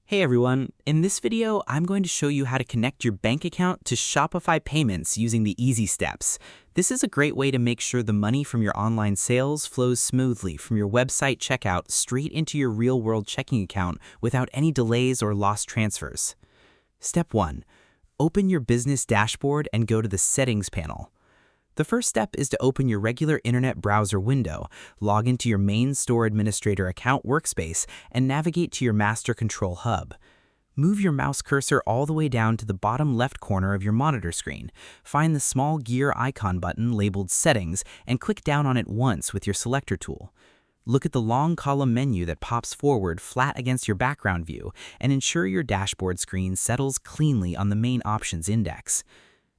Hey everyone, in this video, I'm going to show you how to connect your bank account to Shopify payments using the easy steps. This is a great way to make sure the money from your online sales flows smoothly from your website checkout straight into your real-world checking account without any delays or lost transfers. Step 1. Open your business dashboard and go to the Settings panel. The first step is to open your regular internet browser window, log into your main Store Administrator account workspace, and navigate to your Master Control Hub. Move your mouse cursor all the way down to the bottom left corner of your monitor screen. Find the small gear icon button labeled Settings and click down on it once with your selector tool. Look at the long column menu that pops forward flat against your background view and ensure your dashboard screen settles cleanly on the main options index.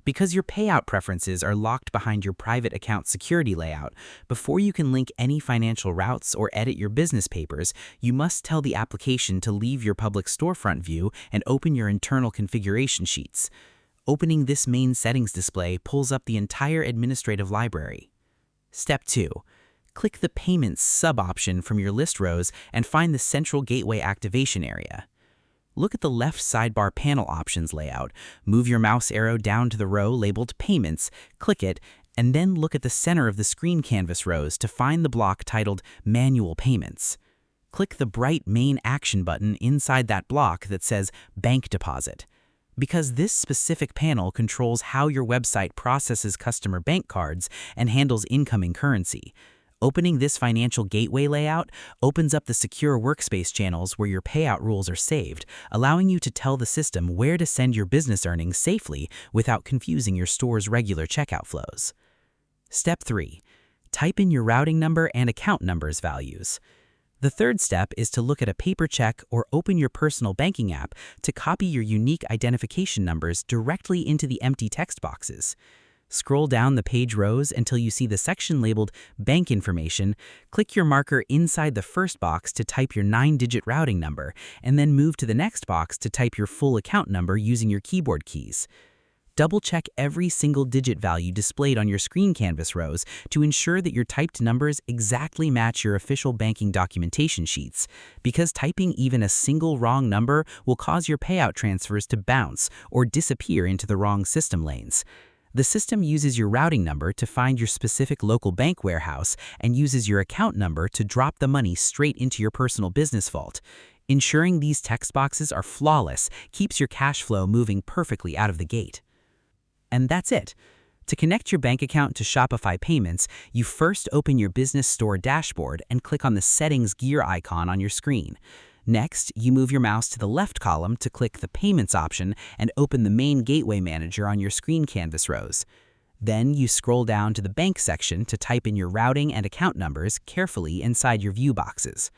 Because your payout preferences are locked behind your private account security layout, before you can link any financial routes or edit your business papers, you must tell the application to leave your public storefront view and open your internal configuration sheets. Opening this main settings display pulls up the entire administrative library. Step 2. Click the Payments sub-option from your list rows and find the Central Gateway Activation area. Look at the left sidebar panel options layout, move your mouse arrow down to the row labeled Payments, click it, and then look at the center of the screen canvas rows to find the block titled Manual Payments. Click the bright Main Action button inside that block that says Bank Deposit. Because this specific panel controls how your website processes customer bank cards and handles incoming currency. Opening this financial gateway layout opens up the secure workspace channels where your payout rules are saved, allowing you to tell the system where to send your business earnings safely without confusing your store's regular checkout flows. Step 3. Type in your routing number and account numbers values. The third step is to look at a paper check or open your personal banking app to copy your unique identification numbers directly into the empty text boxes. Scroll down the page rows until you see the section labeled Bank Information, click your marker inside the first box to type your 9-digit routing number, and then move to the next box to type your full account number using your keyboard keys. Double-check every single digit value displayed on your screen canvas rows to ensure that your typed numbers exactly match your official banking documentation sheets, because typing even a single wrong number will cause your payout transfers to bounce or disappear into the wrong system lanes. The system uses your routing number to find your specific local bank warehouse and uses your account number to drop the money straight into your personal business vault. Ensuring these text boxes are flawless keeps your cash flow moving perfectly out of the gate. And that's it. To connect your bank account to Shopify payments, you first open your business store dashboard and click on the Settings gear icon on your screen. Next, you move your mouse to the left column to click the Payments option and open the main Gateway Manager on your screen canvas rows. Then you scroll down to the Bank section to type in your routing and account numbers carefully inside your view boxes.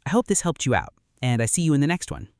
I hope this helped you out, and I see you in the next one.